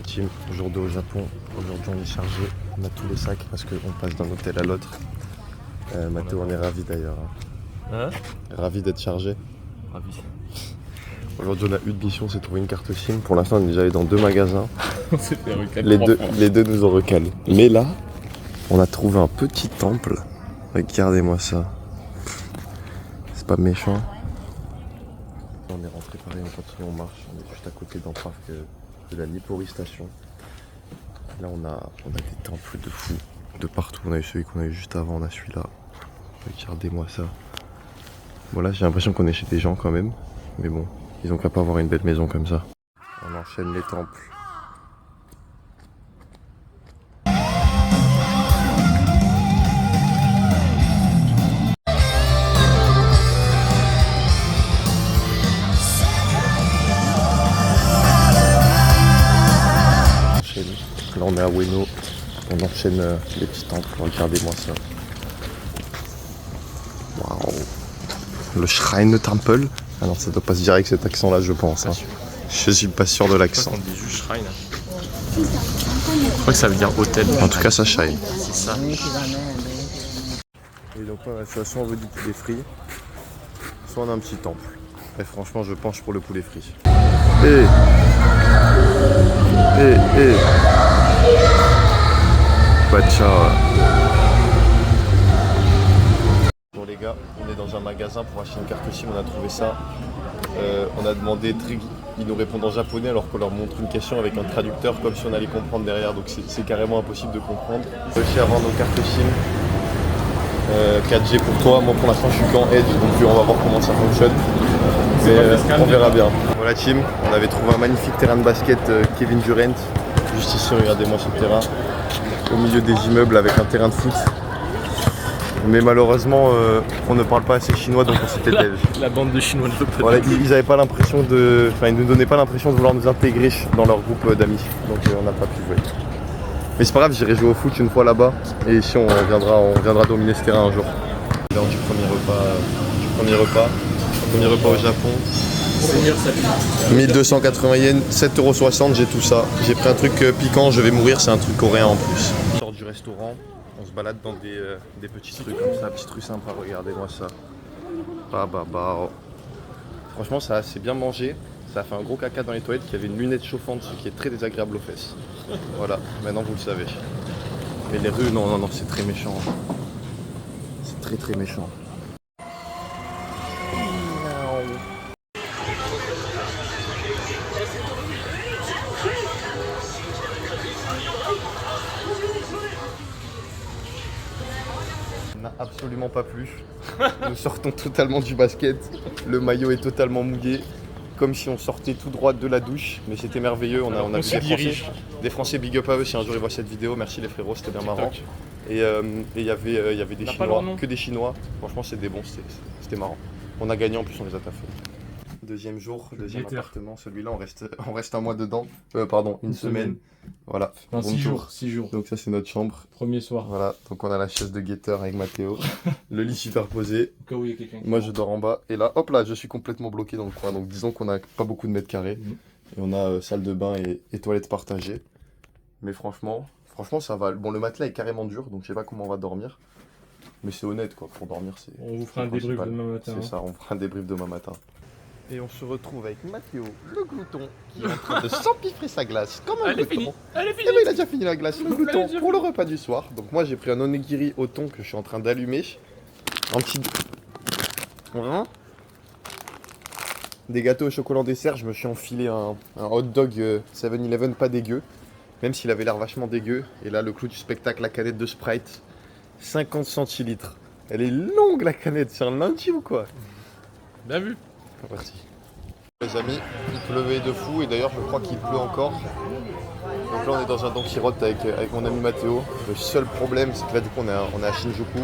La team, jour 2 au Japon. Aujourd'hui on est chargé, on a tous les sacs parce qu'on passe d'un hôtel à l'autre. Mathéo, on est ravi d'ailleurs. Hein? Ravi d'être chargé. Ravi. Aujourd'hui on a une mission, c'est trouver une carte SIM. Pour l'instant on est déjà allé dans 2 magasins. On s'est fait recaler. Les deux nous ont recalé. Mais là, on a trouvé un petit temple. Regardez-moi ça. C'est pas méchant. On est rentré pareil, on continue, on marche. On est juste à côté d'un parc de la Nippori Station. Là on a des temples de fou de partout. On a eu celui qu'on a eu juste avant, on a celui-là. Regardez-moi ça. Bon là j'ai l'impression qu'on est chez des gens quand même. Mais bon, ils ont qu'à pas avoir une belle maison comme ça. On enchaîne les temples. Là on est à Ueno, on enchaîne les petits temples, regardez-moi ça. Waouh. Le Shrine Temple. Ah non, ça doit pas se dire avec cet accent là je pense. Hein. Je suis pas sûr de l'accent. On dit juste Shrine. Je crois que ça veut dire hôtel. En tout cas ça shine. C'est ça. Et donc là soit on veut du poulet frit, soit on a un petit temple. Et franchement je penche pour le poulet frit. Bacha. Bon les gars, on est dans un magasin pour acheter une carte SIM, on a trouvé ça. On a demandé Triggy, ils nous répondent en japonais alors qu'on leur montre une question avec un traducteur comme si on allait comprendre derrière, donc c'est carrément impossible de comprendre. On a réussi à avoir nos cartes SIM. 4G pour toi, moi pour l'instant je suis qu'en Edge, donc on va voir comment ça fonctionne. Mais on verra bien. Voilà team, on avait trouvé un magnifique terrain de basket Kevin Durant. Juste ici, regardez-moi ce terrain. Au milieu des immeubles avec un terrain de foot. Mais malheureusement, on ne parle pas assez chinois donc on s'était belge. La bande de Chinois ne veut pas. Voilà, ils avaient pas l'impression de. Enfin, ils ne nous donnaient pas l'impression de vouloir nous intégrer dans leur groupe d'amis. Donc on n'a pas pu jouer. Mais c'est pas grave, j'irai jouer au foot une fois là-bas. Et ici, on viendra dominer ce terrain un jour. L'heure du premier repas. Premier repas au Japon. 1280 yens, 7,60 €, j'ai tout ça. J'ai pris un truc piquant, je vais mourir, c'est un truc coréen en plus. On sort du restaurant, on se balade dans des petits trucs comme ça, petits trucs sympas, regardez-moi ça. Franchement, ça a assez bien mangé. Ça a fait un gros caca dans les toilettes qui avait une lunette chauffante, ce qui est très désagréable aux fesses. Voilà, maintenant vous le savez. Mais les rues, non, c'est très méchant. C'est très méchant. N'a absolument pas plu. Nous sortons totalement du basket. Le maillot est totalement mouillé. Comme si on sortait tout droit de la douche. Mais c'était merveilleux. On a vu des Français big up à eux si un jour ils voient cette vidéo. Merci les frérots, c'était bien marrant. Et il y avait des Chinois, que des Chinois. Franchement c'était bon, c'était marrant. On a gagné en plus, on les a taffés. Deuxième jour, deuxième appartement. Celui-là on reste un mois dedans. Une semaine. Voilà. Non, 6 jours. Donc ça c'est notre chambre. Premier soir. Voilà, donc on a la chaise de guetteur avec Mathéo. Le lit superposé. Au cas où il y a quelqu'un. Moi je dors en bas. Et là, hop là, je suis complètement bloqué dans le coin. Donc disons qu'on a pas beaucoup de mètres carrés. Et on a salle de bain et toilettes partagées. Mais franchement ça va. Bon, le matelas est carrément dur, donc je sais pas comment on va dormir. Mais c'est honnête quoi, pour dormir c'est. On vous fera un débrief demain matin. C'est ça, on fera un débrief demain matin. Et on se retrouve avec Mathéo, le glouton, qui est en train de s'empiffrer sa glace comme un glouton. Elle est finie. Eh ben, il a déjà fini la glace, le glouton, pour le repas du soir. Donc moi j'ai pris un onigiri au thon que je suis en train d'allumer. Un petit... Voilà. Des gâteaux au chocolat en dessert, je me suis enfilé un hot dog 7-Eleven pas dégueu. Même s'il avait l'air vachement dégueu. Et là le clou du spectacle, la canette de Sprite. 50 centilitres. Elle est longue la canette, c'est un lundi ou quoi? Bien vu. Merci. Les amis, il pleuvait de fou et d'ailleurs je crois qu'il pleut encore. Donc là on est dans un Don Quirote avec mon ami Mathéo. Le seul problème c'est que là du coup on est à Shinjuku.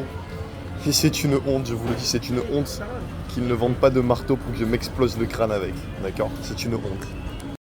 Et c'est une honte, je vous le dis, c'est une honte qu'ils ne vendent pas de marteau pour que je m'explose le crâne avec. D'accord? C'est une honte.